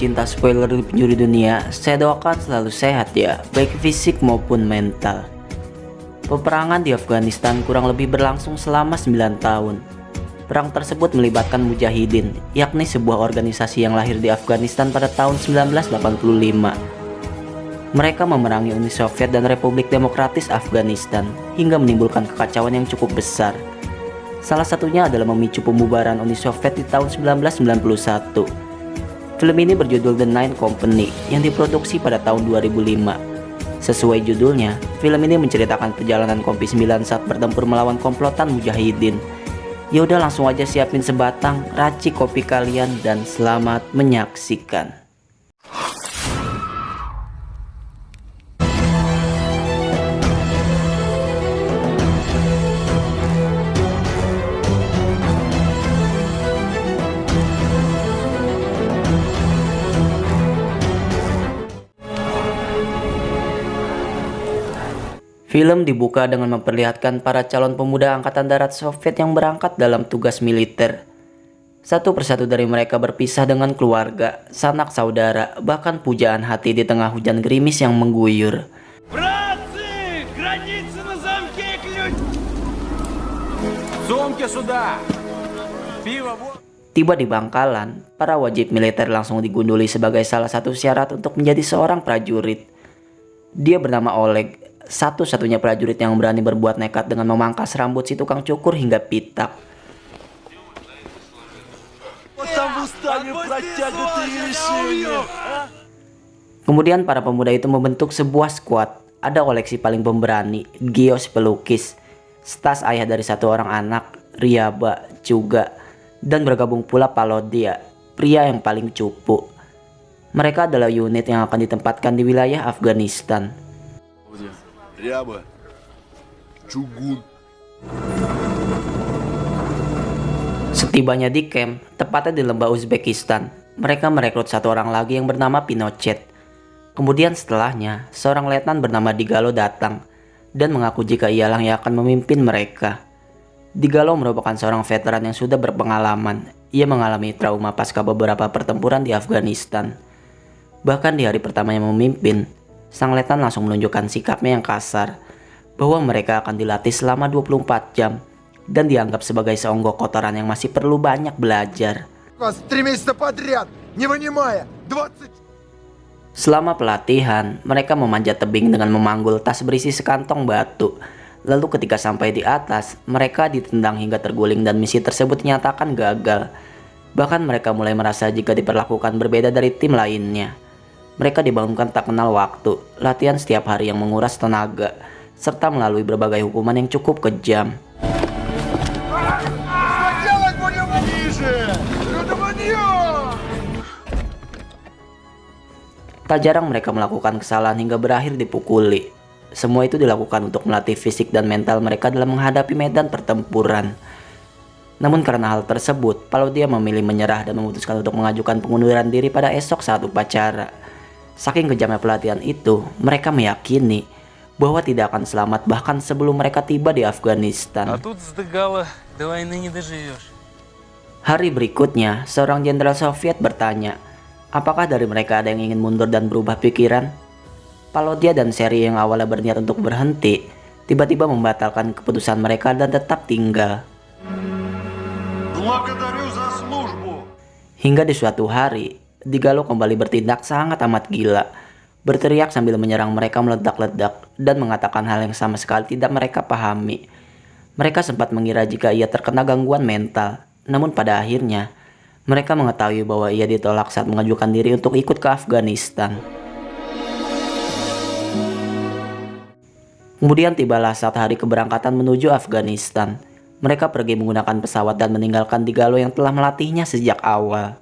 pecinta spoiler di penjuru dunia, saya doakan selalu sehat ya, baik fisik maupun mental. Peperangan di Afghanistan kurang lebih berlangsung selama 9 tahun. Perang tersebut melibatkan Mujahidin, yakni sebuah organisasi yang lahir di Afghanistan pada tahun 1985. Mereka memerangi Uni Soviet dan Republik Demokratis Afghanistan hingga menimbulkan kekacauan yang cukup besar. Salah satunya adalah memicu pembubaran Uni Soviet di tahun 1991. Film ini berjudul The Nine Company yang diproduksi pada tahun 2005. Sesuai judulnya, film ini menceritakan perjalanan Kompi 9 saat bertempur melawan komplotan Mujahidin. Yaudah langsung aja siapin sebatang, racik kopi kalian dan selamat menyaksikan. Film dibuka dengan memperlihatkan para calon pemuda Angkatan Darat Soviet yang berangkat dalam tugas militer. Satu persatu dari mereka berpisah dengan keluarga, sanak saudara, bahkan pujaan hati di tengah hujan gerimis yang mengguyur. Братцы, границы на замке, ключ! Сумки сюда! Пиво вот! Tiba di Bangkalan, para wajib militer langsung digunduli sebagai salah satu syarat untuk menjadi seorang prajurit. Dia bernama Oleg, satu-satunya prajurit yang berani berbuat nekat dengan memangkas rambut si tukang cukur hingga pitak. Kemudian para pemuda itu membentuk sebuah skuad. Ada Oleg si paling pemberani, Gios pelukis, Stas ayah dari satu orang anak, Ryaba juga, dan bergabung pula Palodia, pria yang paling cupu. Mereka adalah unit yang akan ditempatkan di wilayah Afghanistan. Ряба, Чугун. Setibanya di camp, tepatnya di lembah Uzbekistan, mereka merekrut satu orang lagi yang bernama Pinochet. Kemudian setelahnya, seorang letnan bernama Digalo datang dan mengaku jika ialah yang akan memimpin mereka. Digalo merupakan seorang veteran yang sudah berpengalaman. Ia mengalami trauma pasca beberapa pertempuran di Afghanistan. Bahkan di hari pertamanya memimpin, sang letnan langsung menunjukkan sikapnya yang kasar, bahwa mereka akan dilatih selama 24 jam dan dianggap sebagai seonggok kotoran yang masih perlu banyak belajar. Selama pelatihan, mereka memanjat tebing dengan memanggul tas berisi sekantong batu. Lalu ketika sampai di atas, mereka ditendang hingga terguling dan misi tersebut dinyatakan gagal. Bahkan mereka mulai merasa jika diperlakukan berbeda dari tim lainnya. Mereka dibangunkan tak kenal waktu, latihan setiap hari yang menguras tenaga, serta melalui berbagai hukuman yang cukup kejam. Tak jarang mereka melakukan kesalahan hingga berakhir dipukuli. Semua itu dilakukan untuk melatih fisik dan mental mereka dalam menghadapi medan pertempuran. Namun karena hal tersebut, Palodia memilih menyerah dan memutuskan untuk mengajukan pengunduran diri pada esok saat upacara. Saking kejamnya pelatihan itu, mereka meyakini bahwa tidak akan selamat bahkan sebelum mereka tiba di Afghanistan. Hari berikutnya, seorang jenderal Soviet bertanya, apakah dari mereka ada yang ingin mundur dan berubah pikiran? Palodia dan seri yang awalnya berniat untuk berhenti, tiba-tiba membatalkan keputusan mereka dan tetap tinggal. Hingga di suatu hari, Digalo kembali bertindak sangat amat gila, berteriak sambil menyerang mereka meledak-ledak dan mengatakan hal yang sama sekali tidak mereka pahami. Mereka sempat mengira jika ia terkena gangguan mental, namun pada akhirnya mereka mengetahui bahwa ia ditolak saat mengajukan diri untuk ikut ke Afghanistan. Kemudian tibalah saat hari keberangkatan menuju Afghanistan. Mereka pergi menggunakan pesawat dan meninggalkan Digalo yang telah melatihnya sejak awal.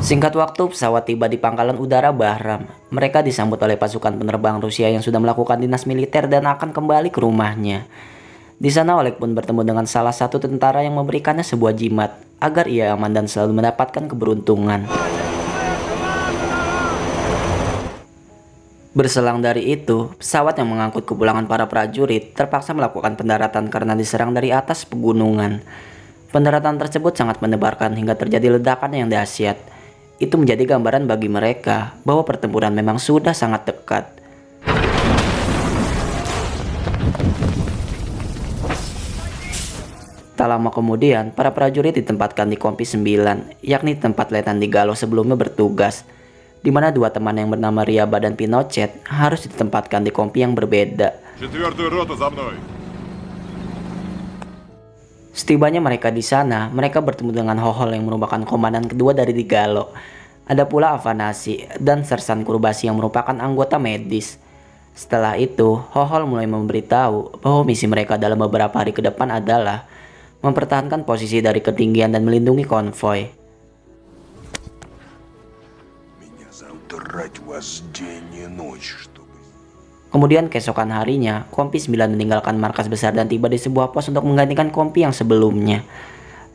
Singkat waktu, pesawat tiba di pangkalan udara Bahram. Mereka disambut oleh pasukan penerbang Rusia yang sudah melakukan dinas militer dan akan kembali ke rumahnya. Di sana Oleg pun bertemu dengan salah satu tentara yang memberikannya sebuah jimat agar ia aman dan selalu mendapatkan keberuntungan. Berselang dari itu, pesawat yang mengangkut kepulangan para prajurit terpaksa melakukan pendaratan karena diserang dari atas pegunungan. Pendaratan tersebut sangat mendebarkan hingga terjadi ledakan yang dahsyat. Itu menjadi gambaran bagi mereka bahwa pertempuran memang sudah sangat dekat. Tak lama kemudian, para prajurit ditempatkan di Kompi 9, yakni tempat Letnan Digalo sebelumnya bertugas, di mana dua teman yang bernama Ryaba dan Pinochet harus ditempatkan di kompi yang berbeda. Четвертую роту за мной. Setibanya mereka di sana, mereka bertemu dengan Hohol yang merupakan komandan kedua dari Digalo. Ada pula Afanasi dan Sersan Kurbasi yang merupakan anggota medis. Setelah itu, Hohol mulai memberitahu bahwa misi mereka dalam beberapa hari ke depan adalah mempertahankan posisi dari ketinggian dan melindungi konvoi. Меня задрать вас день и ночь, чтобы... Kemudian keesokan harinya, Kompi 9 meninggalkan markas besar dan tiba di sebuah pos untuk menggantikan kompi yang sebelumnya.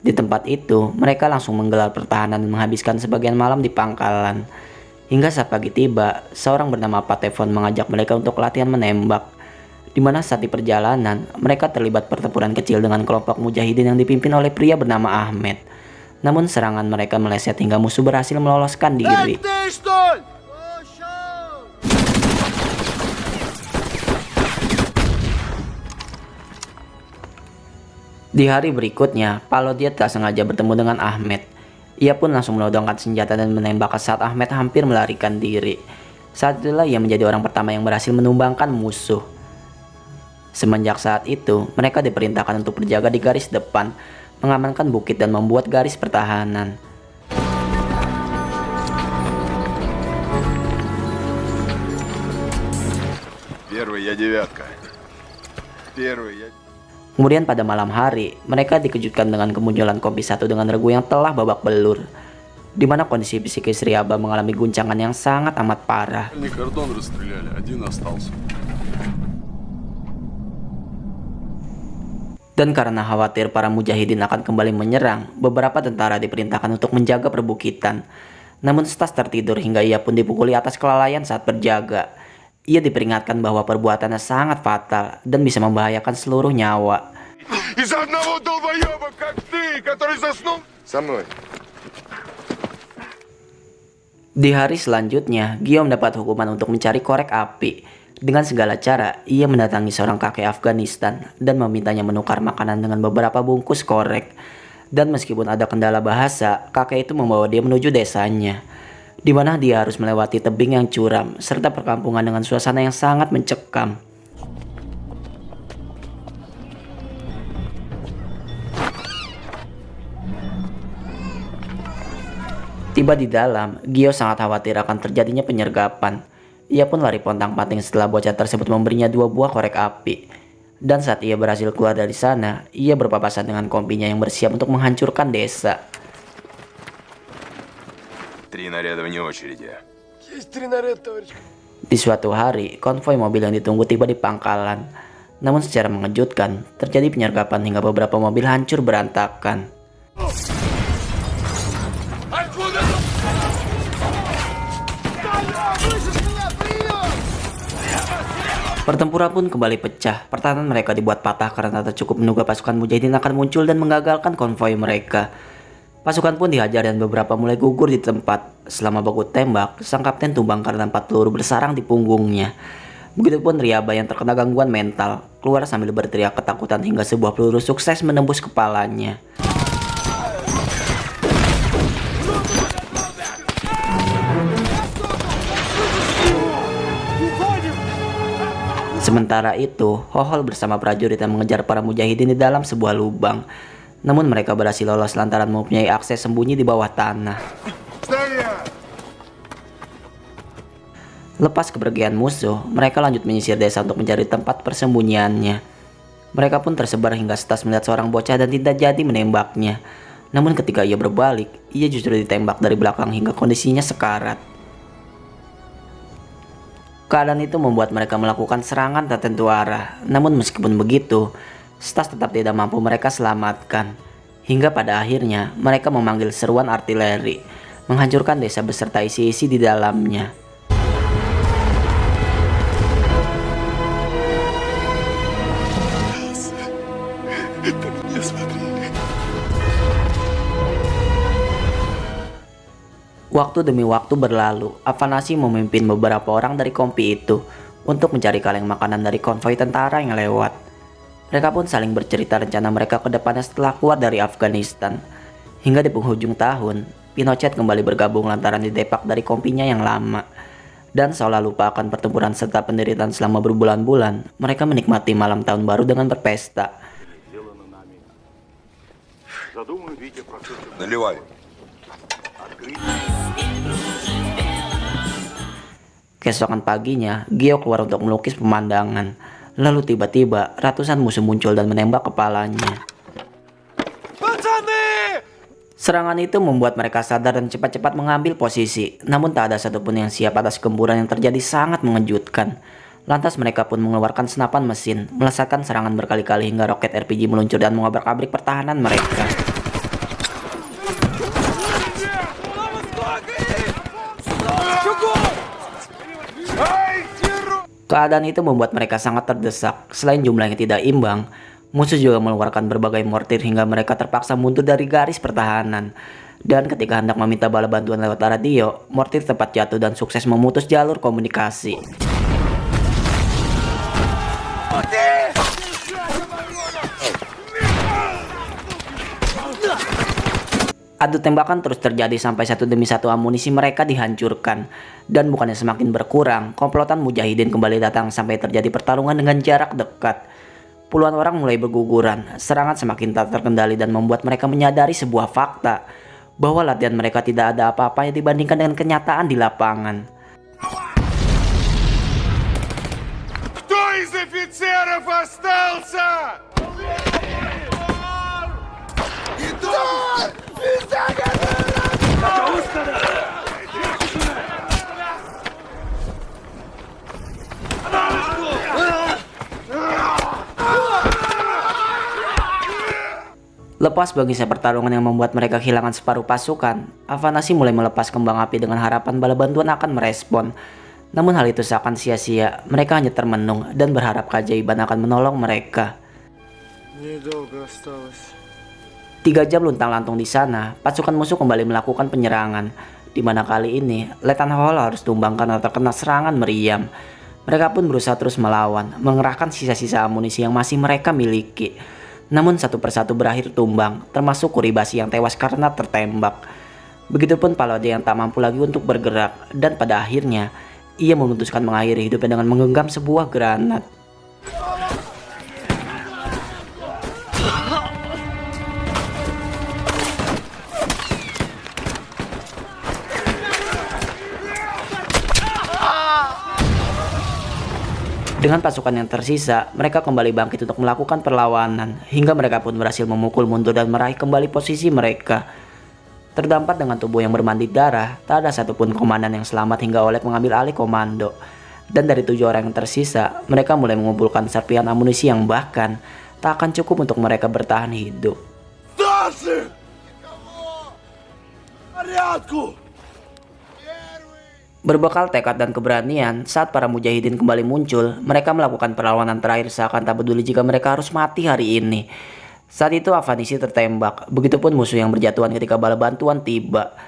Di tempat itu, mereka langsung menggelar pertahanan dan menghabiskan sebagian malam di pangkalan. Hingga saat pagi tiba, seorang bernama Patefon mengajak mereka untuk latihan menembak. Di mana saat di perjalanan, mereka terlibat pertempuran kecil dengan kelompok mujahidin yang dipimpin oleh pria bernama Ahmed. Namun serangan mereka meleset hingga musuh berhasil meloloskan diri. Di hari berikutnya, Palodia tak sengaja bertemu dengan Ahmed. Ia pun langsung menodongkan senjata dan menembak saat Ahmed hampir melarikan diri. Saat itulah ia menjadi orang pertama yang berhasil menumbangkan musuh. Semenjak saat itu, mereka diperintahkan untuk berjaga di garis depan, mengamankan bukit dan membuat garis pertahanan. Первый я девятка. Первый я... Kemudian pada malam hari, mereka dikejutkan dengan kemunculan Kompi 1 dengan regu yang telah babak belur, di mana kondisi psikis Ryaba mengalami guncangan yang sangat amat parah. Кордон расстреляли, один остался. Dan karena khawatir para mujahidin akan kembali menyerang, beberapa tentara diperintahkan untuk menjaga perbukitan. Namun Stas tertidur hingga ia pun dipukuli atas kelalaian saat berjaga. Ia diperingatkan bahwa perbuatannya sangat fatal dan bisa membahayakan seluruh nyawa. Из-за одного долбоеба, как ты, который заснул... Со мной. Di hari selanjutnya, Gio mendapat hukuman untuk mencari korek api. Dengan segala cara, ia mendatangi seorang kakek Afghanistan dan memintanya menukar makanan dengan beberapa bungkus korek. Dan meskipun ada kendala bahasa, kakek itu membawa dia menuju desanya, di mana dia harus melewati tebing yang curam serta perkampungan dengan suasana yang sangat mencekam. Tiba di dalam, Gio sangat khawatir akan terjadinya penyergapan. Ia pun lari pontang-panting setelah bocah tersebut memberinya 2 buah korek api. Dan saat ia berhasil keluar dari sana, ia berpapasan dengan kompinya yang bersiap untuk menghancurkan desa. 3 наряда вне очереди. Di suatu hari, konvoi mobil yang ditunggu tiba di pangkalan. Namun secara mengejutkan, terjadi penyergapan hingga beberapa mobil hancur berantakan. Pertempuran pun kembali pecah. Pertahanan mereka dibuat patah karena tak cukup menunggu pasukan mujahidin akan muncul dan menggagalkan konvoi mereka. Pasukan pun dihajar dan beberapa mulai gugur di tempat. Selama baku tembak, sang kapten tumbang karena 4 peluru bersarang di punggungnya. Begitupun Ryaba yang terkena gangguan mental, keluar sambil berteriak ketakutan hingga sebuah peluru sukses menembus kepalanya. Sementara itu, Hohol bersama prajurit yang mengejar para mujahidin di dalam sebuah lubang. Namun mereka berhasil lolos lantaran mempunyai akses sembunyi di bawah tanah. Lepas kepergian musuh, mereka lanjut menyisir desa untuk mencari tempat persembunyiannya. Mereka pun tersebar hingga Stas melihat seorang bocah dan tidak jadi menembaknya. Namun ketika ia berbalik, ia justru ditembak dari belakang hingga kondisinya sekarat. Keadaan itu membuat mereka melakukan serangan tak tentu arah. Namun meskipun begitu, Stas tetap tidak mampu mereka selamatkan. Hingga pada akhirnya mereka memanggil seruan artileri, menghancurkan desa beserta isi-isi di dalamnya. Waktu demi waktu berlalu, Avanasi memimpin beberapa orang dari kompi itu untuk mencari kaleng makanan dari konvoi tentara yang lewat. Mereka pun saling bercerita rencana mereka ke depannya setelah keluar dari Afghanistan. Hingga di penghujung tahun, Pinochet kembali bergabung lantaran didepak dari kompinya yang lama. Dan seolah lupa akan pertempuran serta penderitaan selama berbulan-bulan, mereka menikmati malam tahun baru dengan berpesta. Наливай. Keesokan paginya, Gio keluar untuk melukis pemandangan. Lalu tiba-tiba, ratusan musuh muncul dan menembak kepalanya. Serangan itu membuat mereka sadar dan cepat-cepat mengambil posisi. Namun tak ada satupun yang siap atas gempuran yang terjadi sangat mengejutkan. Lantas mereka pun mengeluarkan senapan mesin, melesatkan serangan berkali-kali hingga roket RPG meluncur dan mengobrak-abrik pertahanan mereka. Keadaan itu membuat mereka sangat terdesak. Selain jumlah yang tidak imbang, musuh juga mengeluarkan berbagai mortir hingga mereka terpaksa mundur dari garis pertahanan. Dan ketika hendak meminta bala bantuan lewat radio, mortir tepat jatuh dan sukses memutus jalur komunikasi. Adu tembakan terus terjadi sampai satu demi satu amunisi mereka dihancurkan. Dan bukannya semakin berkurang, komplotan mujahidin kembali datang sampai terjadi pertarungan dengan jarak dekat. Puluhan orang mulai berguguran, serangan semakin tak terkendali dan membuat mereka menyadari sebuah fakta, bahwa latihan mereka tidak ada apa-apanya dibandingkan dengan kenyataan di lapangan. Кто из офицеров остался? Lepas bagisnya pertarungan yang membuat mereka kehilangan separuh pasukan, Avanasi mulai melepas kembang api dengan harapan bala bantuan akan merespon. Namun hal itu seakan sia-sia, mereka hanya termenung dan berharap keajaiban akan menolong mereka. 3 jam luntang-lantung di sana, pasukan musuh kembali melakukan penyerangan, di mana kali ini Letnan Hall harus tumbang karena terkena serangan meriam. Mereka pun berusaha terus melawan, mengerahkan sisa-sisa amunisi yang masih mereka miliki. Namun satu persatu berakhir tumbang, termasuk Kuribasi yang tewas karena tertembak. Begitupun Palode yang tak mampu lagi untuk bergerak, dan pada akhirnya ia memutuskan mengakhiri hidupnya dengan menggenggam sebuah granat. Dengan pasukan yang tersisa, mereka kembali bangkit untuk melakukan perlawanan, hingga mereka pun berhasil memukul mundur dan meraih kembali posisi mereka. Terdampar dengan tubuh yang bermandi darah, tak ada satupun komandan yang selamat hingga Oleg mengambil alih komando. Dan dari 7 orang yang tersisa, mereka mulai mengumpulkan serpihan amunisi yang bahkan tak akan cukup untuk mereka bertahan hidup. Berbekal tekad dan keberanian, saat para mujahidin kembali muncul, mereka melakukan perlawanan terakhir seakan tak peduli jika mereka harus mati hari ini. Saat itu Avanisi tertembak, begitupun musuh yang berjatuhan ketika bala bantuan tiba.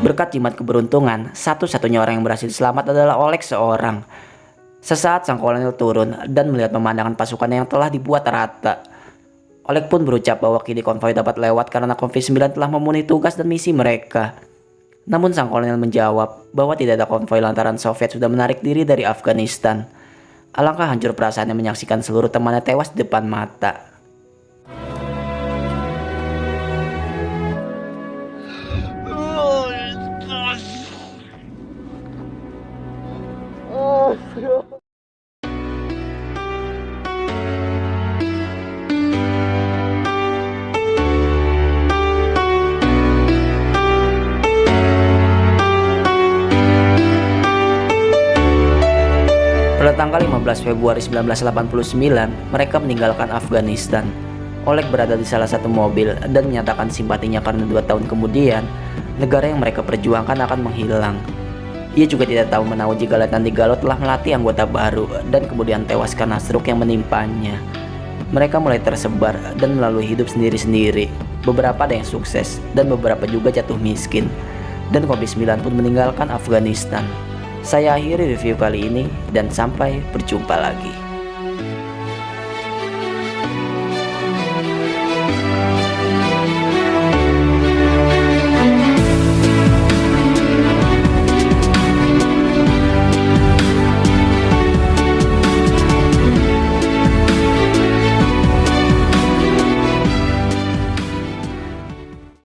Berkat jimat keberuntungan, satu-satunya orang yang berhasil selamat adalah Oleg seorang. Sesaat sang kolonel turun dan melihat pemandangan pasukannya yang telah dibuat rata. Oleg pun berucap bahwa kini konvoi dapat lewat karena Konvoi 9 telah memenuhi tugas dan misi mereka. Namun sang kolonel menjawab bahwa tidak ada konvoi lantaran Soviet sudah menarik diri dari Afghanistan. Alangkah hancur perasaannya menyaksikan seluruh temannya tewas di depan mata. Pada tanggal 15 Februari 1989, mereka meninggalkan Afghanistan. Oleg berada di salah satu mobil dan menyatakan simpatinya karena 2 tahun kemudian, negara yang mereka perjuangkan akan menghilang. Ia juga tidak tahu menahu jika Letnan Digalo telah melatih anggota baru dan kemudian tewas karena stroke yang menimpanya. Mereka mulai tersebar dan melalui hidup sendiri-sendiri. Beberapa ada yang sukses dan beberapa juga jatuh miskin. Dan Covid-19 pun meninggalkan Afghanistan. Saya akhiri review kali ini dan sampai berjumpa lagi.